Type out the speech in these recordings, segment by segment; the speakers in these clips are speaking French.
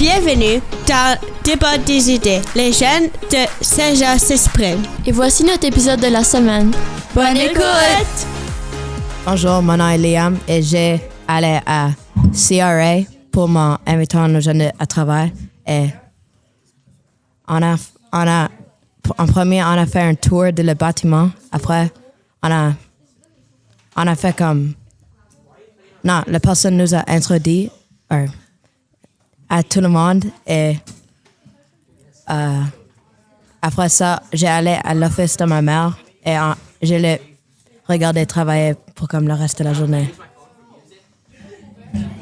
Bienvenue dans Débat des idées. Les jeunes de Saint-Jean s'expriment. Et voici notre épisode de la semaine. Bonne écoute! Bonjour, mon nom est Liam et j'ai allé à CRA pour mon invitant nos jeunes à travail. Et en premier, on a fait un tour de le bâtiment. Après, on a fait comme... Non, la personne nous a introduit à tout le monde. Et après ça, j'ai allé à l'office de ma mère et je l'ai regardé travailler pour comme le reste de la journée.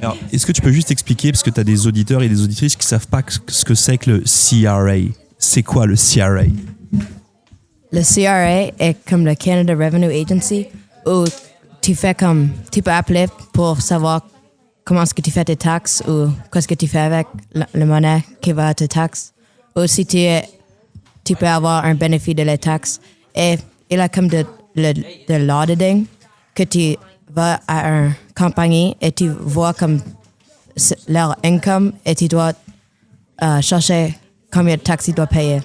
Alors, est-ce que tu peux juste expliquer, parce que tu as des auditeurs et des auditrices qui ne savent pas ce que c'est que le CRA. C'est quoi le CRA? Le CRA est comme le Canada Revenue Agency où tu peux appeler pour savoir comment est-ce que tu fais tes taxes ou qu'est-ce que tu fais avec la monnaie qui va à tes taxes. Ou si tu peux avoir un bénéfice de les taxes. Et il y a comme de l'auditing que tu vas à une compagnie et tu vois comme leur income et tu dois chercher combien de taxes ils doivent payer.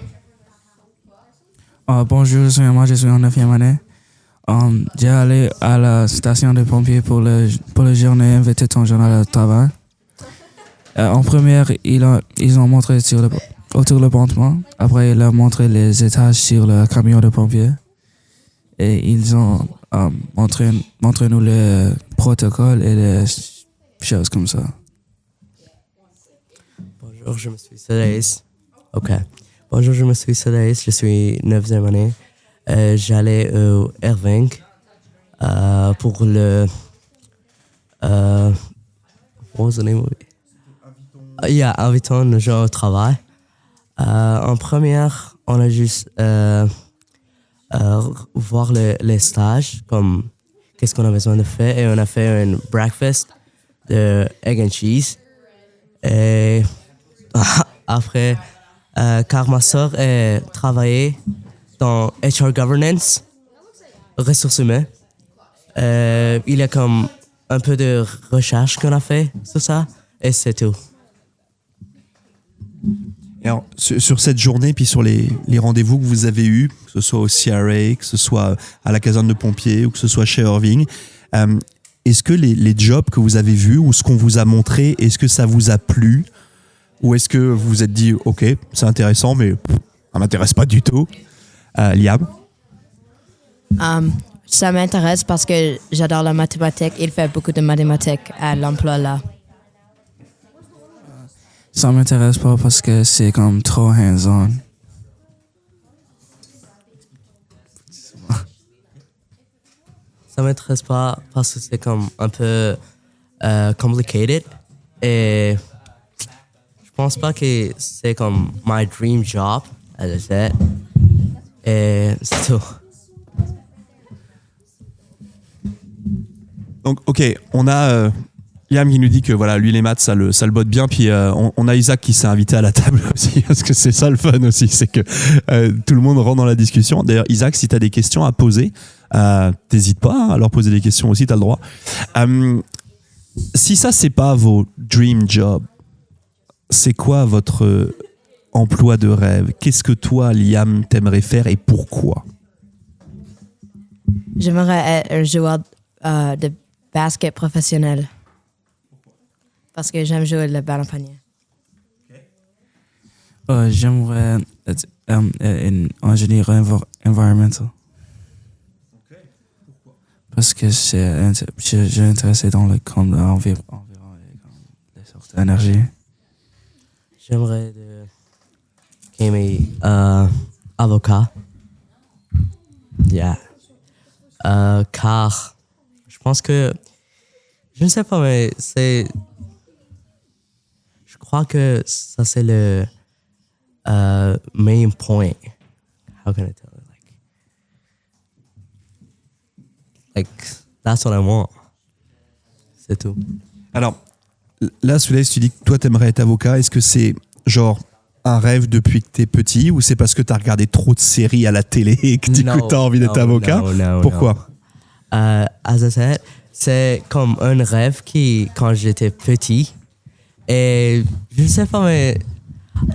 Bonjour, je suis en 9e année. J'ai allé à la station de pompiers pour le journée invité ton journal de travail. En première, ils ont montré autour le bâtiment. Après, ils ont montré les étages sur le camion de pompiers. Et ils ont montré nous le protocole et les choses comme ça. Bonjour, je me suis Cédric. OK. Bonjour, je me suis Cédric. Je suis 9e année. J'allais au Irving pour le... what was the name of it? Invitons nos gens au travail. En première, on a juste voir les stages, comme qu'est-ce qu'on a besoin de faire. Et on a fait un breakfast de egg and cheese. Et après, car ma soeur travaillait dans HR Governance, ressources humaines. Il y a comme un peu de recherche qu'on a fait sur ça, et c'est tout. Et alors, sur cette journée, puis sur les rendez-vous que vous avez eus, que ce soit au CRA, que ce soit à la caserne de pompiers ou que ce soit chez Irving, est-ce que les jobs que vous avez vus ou ce qu'on vous a montré, est-ce que ça vous a plu? Ou est-ce que vous vous êtes dit, OK, c'est intéressant, mais ça ne m'intéresse pas du tout? Liam? Ça m'intéresse parce que j'adore la mathématique. Il fait beaucoup de mathématiques à l'emploi là. Ça m'intéresse pas parce que c'est comme trop hands-on. Ça m'intéresse pas parce que c'est comme un peu complicated. Et je pense pas que c'est comme my dream job, as I said. Et c'est tout. Donc, OK, on a Liam qui nous dit que voilà, lui, les maths, ça le botte bien. Puis on a Isaac qui s'est invité à la table aussi, parce que c'est ça le fun aussi, c'est que tout le monde rentre dans la discussion. D'ailleurs, Isaac, si tu as des questions à poser, t'hésites pas à leur poser des questions aussi, tu as le droit. Si ça, c'est pas vos dream jobs, c'est quoi votre emploi de rêve? Qu'est-ce que toi, Liam, t'aimerais faire et pourquoi? J'aimerais être un joueur de basket professionnel. Parce que j'aime jouer le ballon panier. J'aimerais être un ingénieur environmental. Parce que j'ai intéressé dans le camp de l'environnement et les sortes d'énergie. J'aimerais être avocat. Yeah. Car je pense que, je ne sais pas, mais je crois que ça c'est le main point. How can I tell it? Like that's what I want. C'est tout. Alors, là, Souley, tu dis que toi, t'aimerais être avocat. Est-ce que c'est genre un rêve depuis que t'es petit ou c'est parce que t'as regardé trop de séries à la télé et que t'as envie d'être avocat? Pourquoi? As I said, c'est comme un rêve qui, quand j'étais petit, Et je sais pas, mais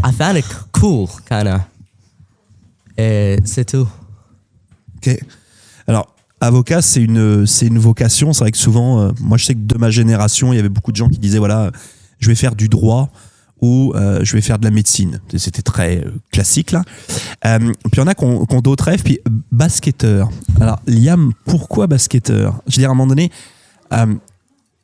I found it cool, kinda. Et c'est tout. Ok. Alors, avocat, c'est une vocation. C'est vrai que souvent, moi, je sais que de ma génération, il y avait beaucoup de gens qui disaient, voilà, je vais faire du droit ou je vais faire de la médecine. C'était très classique, là. Puis il y en a qui ont d'autres rêves. Puis basketteur. Alors, Liam, pourquoi basketteur? Je veux dire, à un moment donné,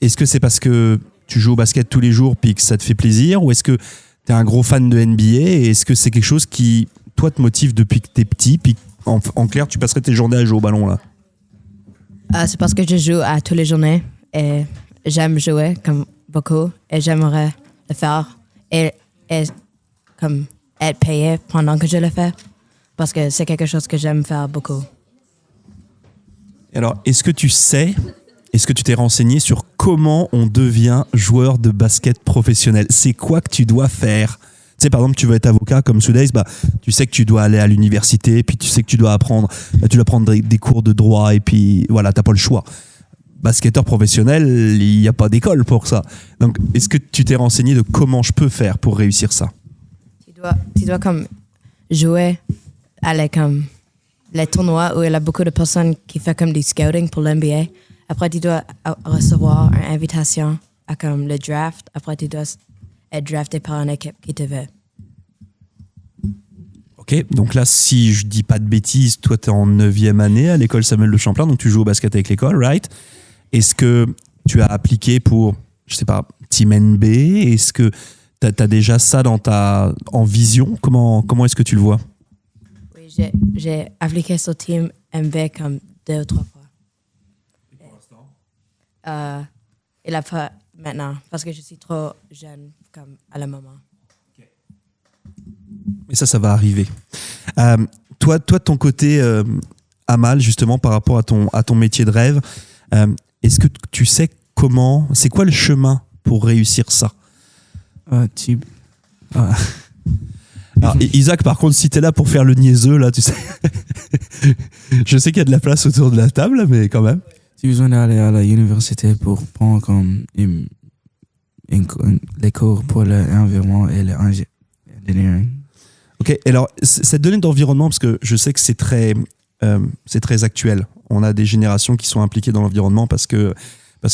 est-ce que c'est parce que tu joues au basket tous les jours puis que ça te fait plaisir, ou est-ce que tu es un gros fan de NBA, et est-ce que c'est quelque chose qui, toi, te motive depuis que tu es petit, puis en clair, tu passerais tes journées à jouer au ballon, là? C'est parce que je joue à toutes les journées et j'aime jouer comme beaucoup et j'aimerais le faire et comme être payé pendant que je le fais parce que c'est quelque chose que j'aime faire beaucoup. Alors, est-ce que tu t'es renseigné sur comment on devient joueur de basket professionnel? C'est quoi que tu dois faire? Tu sais, par exemple, tu veux être avocat comme Soudays, bah, tu sais que tu dois aller à l'université, puis tu sais que tu dois prendre des cours de droit, et puis voilà, t'as pas le choix. Basketteur professionnel, il n'y a pas d'école pour ça. Donc, est-ce que tu t'es renseigné de comment je peux faire pour réussir ça? Tu dois comme jouer à les tournois où il y a beaucoup de personnes qui font comme du scouting pour l'NBA. Après, tu dois recevoir une invitation à comme le draft. Après, tu dois être drafté par une équipe qui te veut. Ok, donc là, si je dis pas de bêtises, toi, tu es en 9e année à l'école Samuel de Champlain, donc tu joues au basket avec l'école, right? Est-ce que tu as appliqué pour, je sais pas, Team NB? Est-ce que tu as déjà ça en vision? Comment est-ce que tu le vois? Oui, j'ai appliqué sur Team MB comme 2 ou 3 fois. Et pour l'instant? Il a pas maintenant, parce que je suis trop jeune comme à le moment. Mais ça va arriver. Toi, de ton côté, Amal, justement, par rapport à ton métier de rêve, est-ce que tu sais c'est quoi le chemin pour réussir ça? Alors, Isaac, par contre, si t'es là pour faire le niaiseux, là, tu sais, je sais qu'il y a de la place autour de la table, mais quand même. Tu as besoin d'aller à l'université pour prendre comme les cours pour l'environnement et l'engineering. Ok, alors cette donnée d'environnement, parce que je sais que c'est très actuel. On a des générations qui sont impliquées dans l'environnement parce que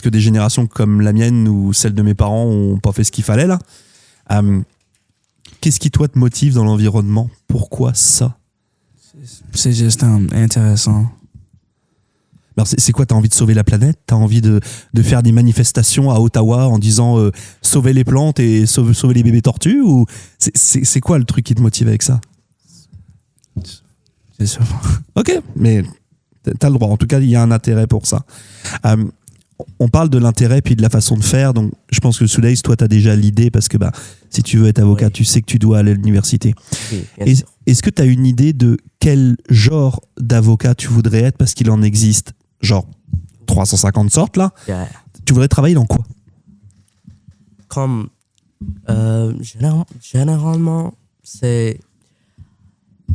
des générations comme la mienne ou celle de mes parents n'ont pas fait ce qu'il fallait là. Qu'est-ce qui toi te motive dans l'environnement? Pourquoi ça? C'est juste intéressant. Alors c'est quoi, t'as envie de sauver la planète? T'as envie de faire des manifestations à Ottawa en disant sauver les plantes et sauver les bébés tortues? Ou c'est quoi le truc qui te motive avec ça? C'est sûr. Ok, mais t'as le droit. En tout cas, il y a un intérêt pour ça. On parle de l'intérêt puis de la façon de faire. Donc, je pense que Soudays, toi, t'as déjà l'idée parce que si tu veux être avocat, oui, tu sais que tu dois aller à l'université. Oui, est-ce que t'as une idée de quel genre d'avocat tu voudrais être? Parce qu'il en existe genre 350 sortes là. Yeah. Tu voudrais travailler dans quoi? Comme généralement, c'est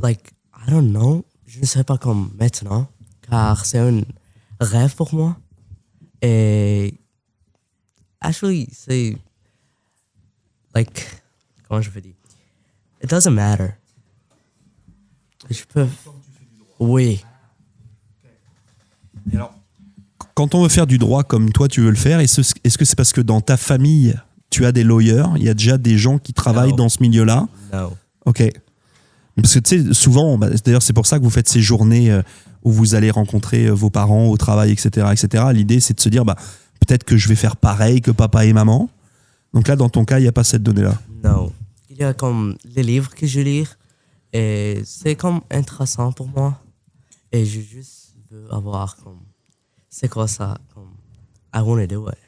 like I don't know. Je ne sais pas comme maintenant, car c'est un rêve pour moi. Et actually, c'est like comment je peux dire? It doesn't matter. Je peux. Oui. Et alors, quand on veut faire du droit comme toi tu veux le faire, est-ce que c'est parce que dans ta famille tu as des lawyers, il y a déjà des gens qui travaillent dans ce milieu-là? Non. Ok. Parce que tu sais, souvent, d'ailleurs c'est pour ça que vous faites ces journées où vous allez rencontrer vos parents au travail, etc., etc. L'idée c'est de se dire peut-être que je vais faire pareil que papa et maman. Donc là, dans ton cas, il n'y a pas cette donnée-là. Non. Il y a comme les livres que je lis et c'est comme intéressant pour moi. Et je juste veux avoir comme c'est quoi ça, comme I want to do it.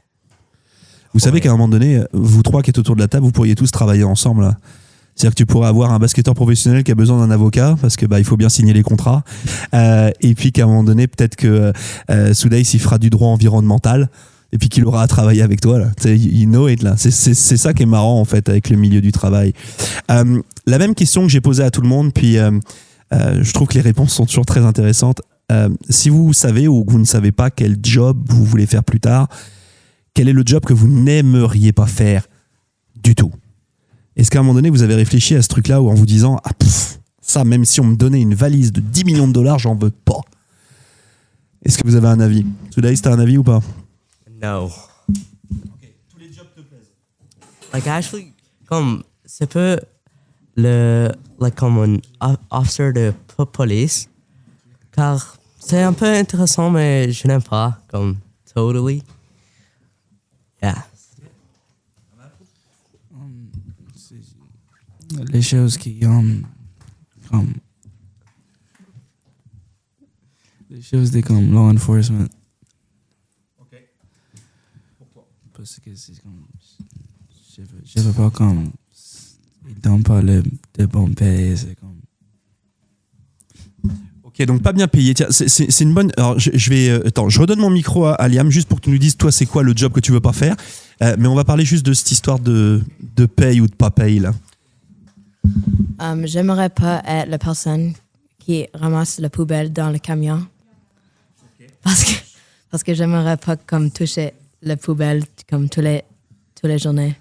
Vous savez qu'à un moment donné, vous trois qui êtes autour de la table, vous pourriez tous travailler ensemble là. C'est-à-dire que tu pourrais avoir un basketteur professionnel qui a besoin d'un avocat parce que il faut bien signer les contrats. Et puis qu'à un moment donné, peut-être que Soudays il fera du droit environnemental et puis qu'il aura à travailler avec toi là. You know it là. C'est ça qui est marrant en fait avec le milieu du travail. La même question que j'ai posée à tout le monde, puis je trouve que les réponses sont toujours très intéressantes. Si vous savez ou que vous ne savez pas quel job vous voulez faire plus tard, quel est le job que vous n'aimeriez pas faire du tout. Est-ce qu'à un moment donné, vous avez réfléchi à ce truc-là où en vous disant « Ah, ça, même si on me donnait une valise de 10 millions de dollars, j'en veux pas ». Est-ce que vous avez un avis? Soudaïs, t'as un avis ou pas? No. Tous les jobs te plaisent. Like actually, comme c'est peu comme un officer de police, car c'est un peu intéressant, mais je n'aime pas, comme totally. Yeah. Les choses qui comme les choses de comme law enforcement. Ok. Pourquoi? Parce que c'est comme je veux pas comme ils donnent pas de bons payes, c'est comme. Ok, donc pas bien payé. Tiens, c'est une bonne. Alors, je vais. Attends, je redonne mon micro à Liam juste pour que tu nous dises, toi, c'est quoi le job que tu veux pas faire. Mais on va parler juste de cette histoire de paye ou de pas paye, là. J'aimerais pas être la personne qui ramasse la poubelle dans le camion. Parce que j'aimerais pas comme toucher la poubelle comme tous les journées.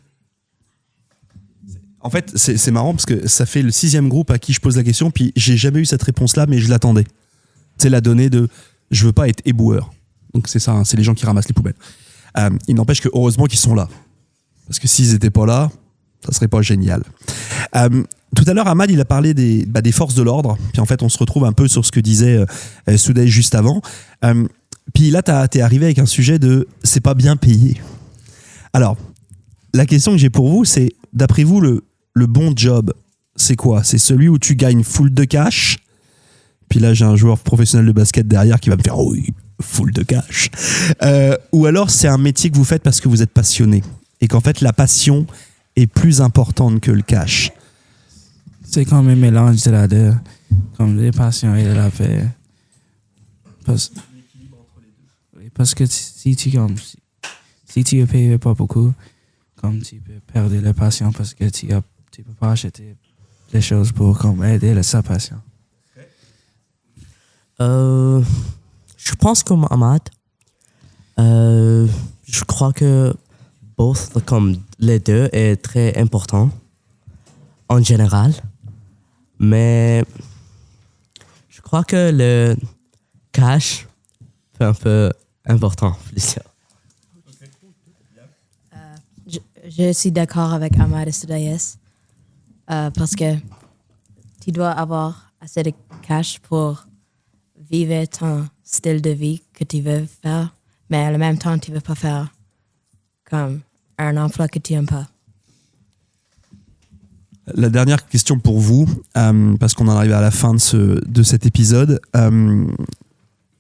En fait, c'est marrant parce que ça fait le 6e groupe à qui je pose la question, puis j'ai jamais eu cette réponse-là, mais je l'attendais. C'est la donnée de je veux pas être éboueur. Donc c'est ça, hein, c'est les gens qui ramassent les poubelles. Il n'empêche que heureusement qu'ils sont là. Parce que s'ils étaient pas là, ça serait pas génial. Tout à l'heure, Ahmad, il a parlé des forces de l'ordre. Puis en fait, on se retrouve un peu sur ce que disait Soudaïs juste avant. Puis là, t'es arrivé avec un sujet de c'est pas bien payé. Alors, la question que j'ai pour vous, c'est d'après vous, le bon job, c'est quoi? C'est celui où tu gagnes full de cash. Puis là, j'ai un joueur professionnel de basket derrière qui va me faire oh oui, full de cash. Ou alors, c'est un métier que vous faites parce que vous êtes passionné. Et qu'en fait, la passion est plus importante que le cash. C'est comme un mélange de la deux, comme les passions et la paix. Parce que si tu ne payes pas beaucoup, comme tu peux perdre la passion parce que tu peux pas acheter des choses pour comme aider sa passion. Je pense comme Ahmad. Je crois que comme les deux est très important en général. Mais je crois que le cash est un peu important. Je suis d'accord avec Ahmad et Soudaïs parce que tu dois avoir assez de cash pour vivre ton style de vie que tu veux faire, mais en même temps, tu ne veux pas faire comme un emploi que tu n'aimes pas. La dernière question pour vous, parce qu'on en arrive à la fin de cet épisode.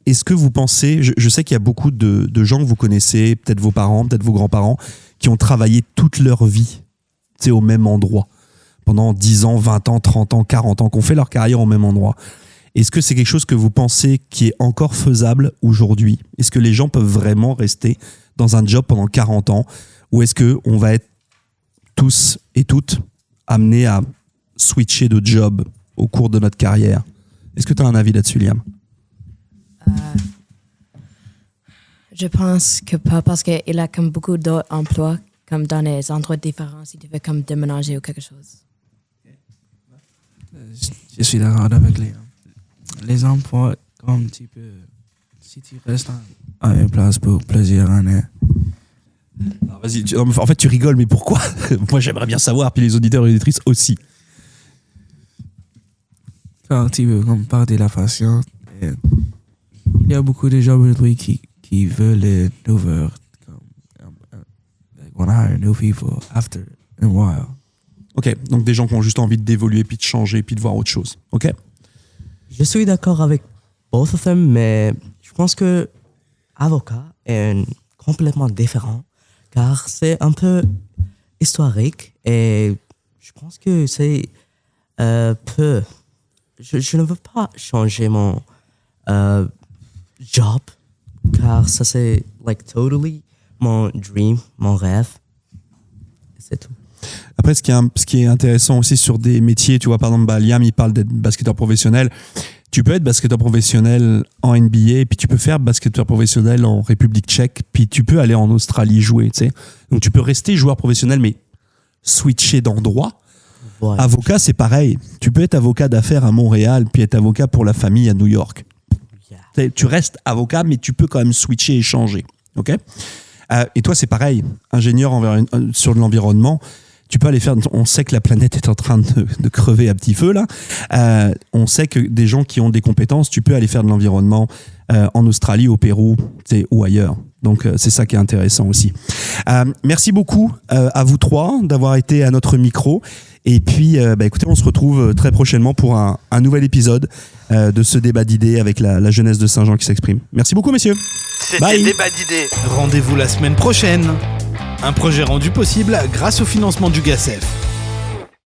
Est-ce que vous pensez, je sais qu'il y a beaucoup de gens que vous connaissez, peut-être vos parents, peut-être vos grands-parents, qui ont travaillé toute leur vie au même endroit, pendant 10 ans, 20 ans, 30 ans, 40 ans, qui ont fait leur carrière au même endroit. Est-ce que c'est quelque chose que vous pensez qui est encore faisable aujourd'hui? Est-ce que les gens peuvent vraiment rester dans un job pendant 40 ans? Ou est-ce qu'on va être tous et toutes amenés à switcher de job au cours de notre carrière? Est-ce que tu as un avis là-dessus, Liam? Je pense que pas, parce qu'il a comme beaucoup d'autres emplois, comme dans des endroits différents, si tu veux comme déménager ou quelque chose. Je suis d'accord avec les emplois, comme tu peux, si tu restes à une place pour plusieurs années. Alors, vas-y, en fait, tu rigoles, mais pourquoi? Moi, j'aimerais bien savoir, puis les auditeurs et auditrices aussi. Quand tu veux comme parler de la passion, il y a beaucoup de gens aujourd'hui qui veulent les nouvelles, want to hire new people after a while. Ok, donc des gens qui ont juste envie d'évoluer, puis de changer, puis de voir autre chose. Ok. Je suis d'accord avec both of them, mais je pense que avocat est complètement différent, car c'est un peu historique et je pense que c'est peu. Je ne veux pas changer mon job, car ça c'est like totally mon dream, mon rêve. C'est tout. Après, ce qui est intéressant aussi sur des métiers, tu vois, par exemple, Liam, il parle d'être basketteur professionnel. Tu peux être basketteur professionnel en NBA, puis tu peux faire basketteur professionnel en République tchèque, puis tu peux aller en Australie jouer, tu sais. Donc, tu peux rester joueur professionnel, mais switcher d'endroit. Voilà. Avocat, c'est pareil. Tu peux être avocat d'affaires à Montréal, puis être avocat pour la famille à New York. Tu restes avocat, mais tu peux quand même switcher et changer. Okay? Et toi, c'est pareil. Ingénieur sur l'environnement, tu peux aller faire... On sait que la planète est en train de crever à petit feu, là. On sait que des gens qui ont des compétences, tu peux aller faire de l'environnement en Australie, au Pérou, ou ailleurs. Donc, c'est ça qui est intéressant aussi. Merci beaucoup à vous trois d'avoir été à notre micro. Et puis, écoutez, on se retrouve très prochainement pour un nouvel épisode de ce débat d'idées avec la jeunesse de Saint-Jean qui s'exprime. Merci beaucoup, messieurs. C'était Bye. Débat d'idées. Rendez-vous la semaine prochaine. Un projet rendu possible grâce au financement du GACEF.